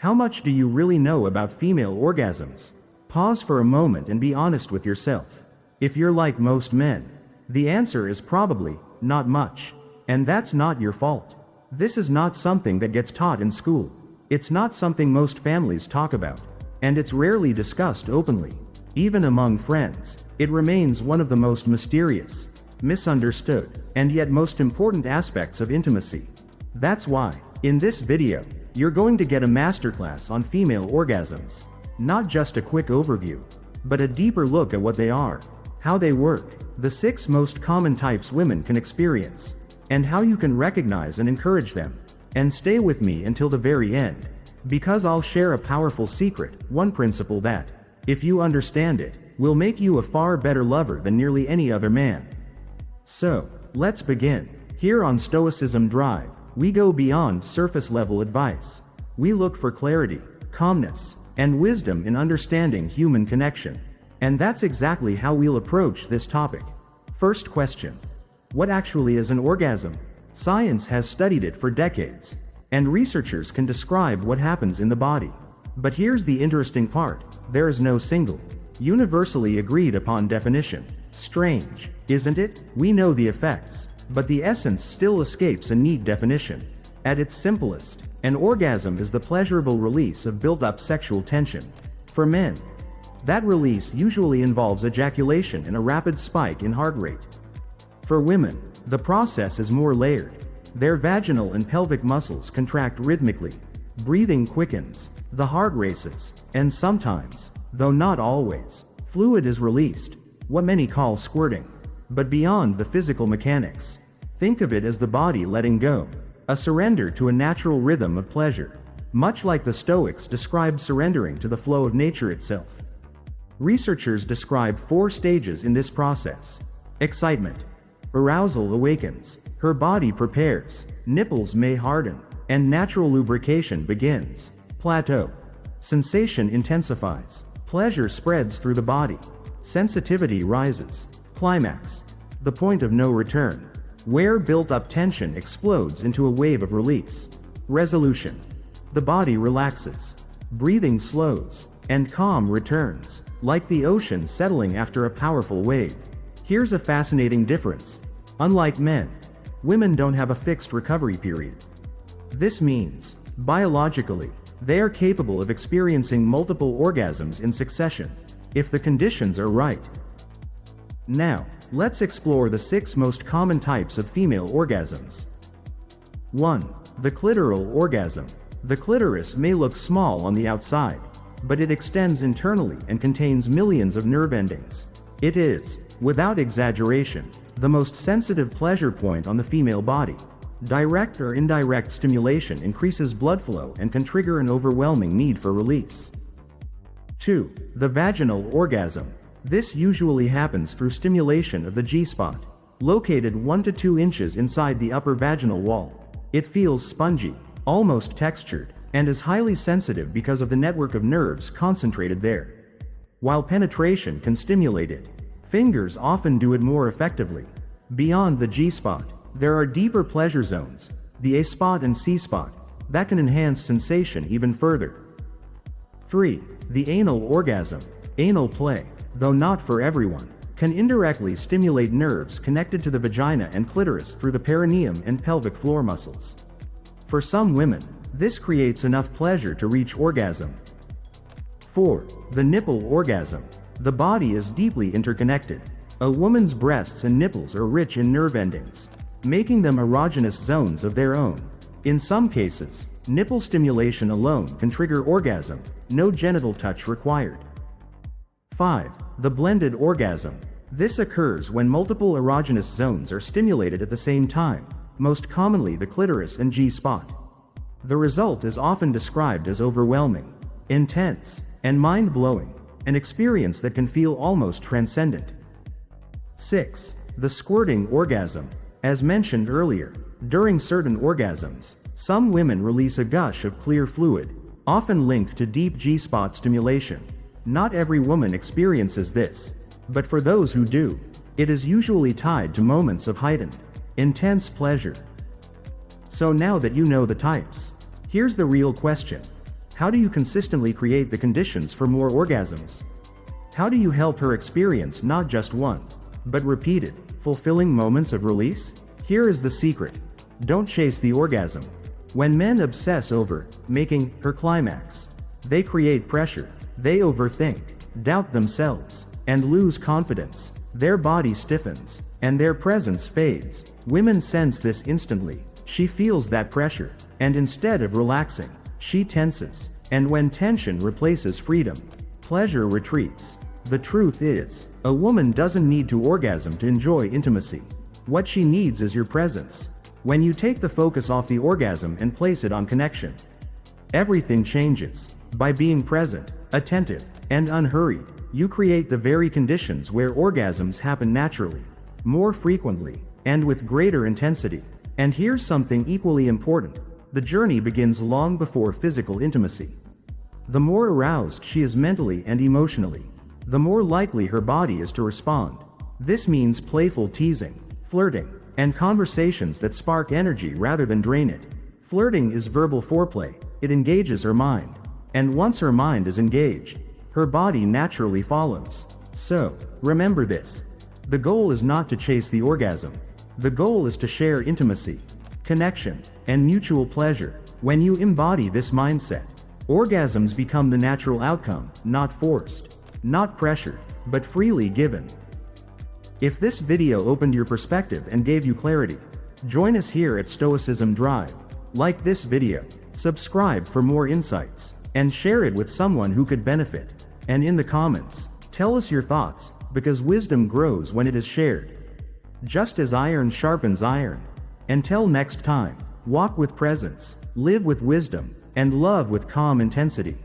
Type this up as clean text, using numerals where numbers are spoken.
How much do you really know about female orgasms? Pause for a moment and be honest with yourself. If you're like most men, the answer is probably not much. And that's not your fault. This is not something that gets taught in school. It's not something most families talk about. And it's rarely discussed openly. Even among friends, it remains one of the most mysterious, misunderstood, and yet most important aspects of intimacy. That's why, in this video, you're going to get a masterclass on female orgasms. Not just a quick overview, but a deeper look at what they are, how they work, the 6 most common types women can experience, and how you can recognize and encourage them. And stay with me until the very end, because I'll share a powerful secret, one principle that, if you understand it, will make you a far better lover than nearly any other man. So, let's begin. Here on Stoicism Drive, we go beyond surface-level advice. We look for clarity, calmness, and wisdom in understanding human connection. And that's exactly how we'll approach this topic. First question. What actually is an orgasm? Science has studied it for decades, and researchers can describe what happens in the body. But here's the interesting part. There is no single, universally agreed upon definition. Strange, isn't it? We know the effects, but the essence still escapes a neat definition. At its simplest, an orgasm is the pleasurable release of built-up sexual tension. For men, that release usually involves ejaculation and a rapid spike in heart rate. For women, the process is more layered. Their vaginal and pelvic muscles contract rhythmically, breathing quickens, the heart races, and sometimes, though not always, fluid is released, what many call squirting. But beyond the physical mechanics, think of it as the body letting go, a surrender to a natural rhythm of pleasure, much like the Stoics described surrendering to the flow of nature itself. Researchers describe 4 stages in this process. Excitement. Arousal awakens, her body prepares, nipples may harden, and natural lubrication begins. Plateau. Sensation intensifies, pleasure spreads through the body, sensitivity rises. Climax. The point of no return, where built-up tension explodes into a wave of release. Resolution. The body relaxes, breathing slows, and calm returns, like the ocean settling after a powerful wave. Here's a fascinating difference. Unlike men, women don't have a fixed recovery period. This means, biologically, they are capable of experiencing multiple orgasms in succession, if the conditions are right. Now, let's explore the 6 most common types of female orgasms. 1. The clitoral orgasm. The clitoris may look small on the outside, but it extends internally and contains millions of nerve endings. It is, without exaggeration, the most sensitive pleasure point on the female body. Direct or indirect stimulation increases blood flow and can trigger an overwhelming need for release. 2. The vaginal orgasm. This usually happens through stimulation of the G-spot, located 1 to 2 inches inside the upper vaginal wall. It feels spongy, almost textured, and is highly sensitive because of the network of nerves concentrated there. While penetration can stimulate it, fingers often do it more effectively. Beyond the G-spot, there are deeper pleasure zones, the A-spot and C-spot, that can enhance sensation even further. 3. The anal orgasm. Anal play, though not for everyone, can indirectly stimulate nerves connected to the vagina and clitoris through the perineum and pelvic floor muscles. For some women, this creates enough pleasure to reach orgasm. 4. The nipple orgasm. The body is deeply interconnected. A woman's breasts and nipples are rich in nerve endings, making them erogenous zones of their own. In some cases, nipple stimulation alone can trigger orgasm, no genital touch required. 5. The blended orgasm. This occurs when multiple erogenous zones are stimulated at the same time, most commonly the clitoris and G-spot. The result is often described as overwhelming, intense, and mind-blowing, an experience that can feel almost transcendent. 6. The squirting orgasm. As mentioned earlier, during certain orgasms, some women release a gush of clear fluid, often linked to deep G-spot stimulation. Not every woman experiences this, but for those who do, it is usually tied to moments of heightened, intense pleasure. So now that you know the types, here's the real question. How do you consistently create the conditions for more orgasms? How do you help her experience not just one, but repeated, fulfilling moments of release? Here is the secret. Don't chase the orgasm. When men obsess over making her climax, they create pressure, they overthink, doubt themselves, and lose confidence. Their body stiffens, and their presence fades. Women sense this instantly. She feels that pressure, and instead of relaxing, she tenses. And when tension replaces freedom, pleasure retreats. The truth is, a woman doesn't need to orgasm to enjoy intimacy. What she needs is your presence. When you take the focus off the orgasm and place it on connection, everything changes. By being present, attentive, and unhurried, you create the very conditions where orgasms happen naturally, more frequently, and with greater intensity. And here's something equally important. The journey begins long before physical intimacy. The more aroused she is mentally and emotionally, the more likely her body is to respond. This means playful teasing, flirting, and conversations that spark energy rather than drain it. Flirting is verbal foreplay. It engages her mind. And once her mind is engaged, her body naturally follows. So, remember this. The goal is not to chase the orgasm. The goal is to share intimacy, connection, and mutual pleasure. When you embody this mindset, orgasms become the natural outcome, not forced, not pressured, but freely given. If this video opened your perspective and gave you clarity, join us here at Stoicism Drive. Like this video, subscribe for more insights, and share it with someone who could benefit. And in the comments, tell us your thoughts, because wisdom grows when it is shared. Just as iron sharpens iron. Until next time, walk with presence, live with wisdom, and love with calm intensity.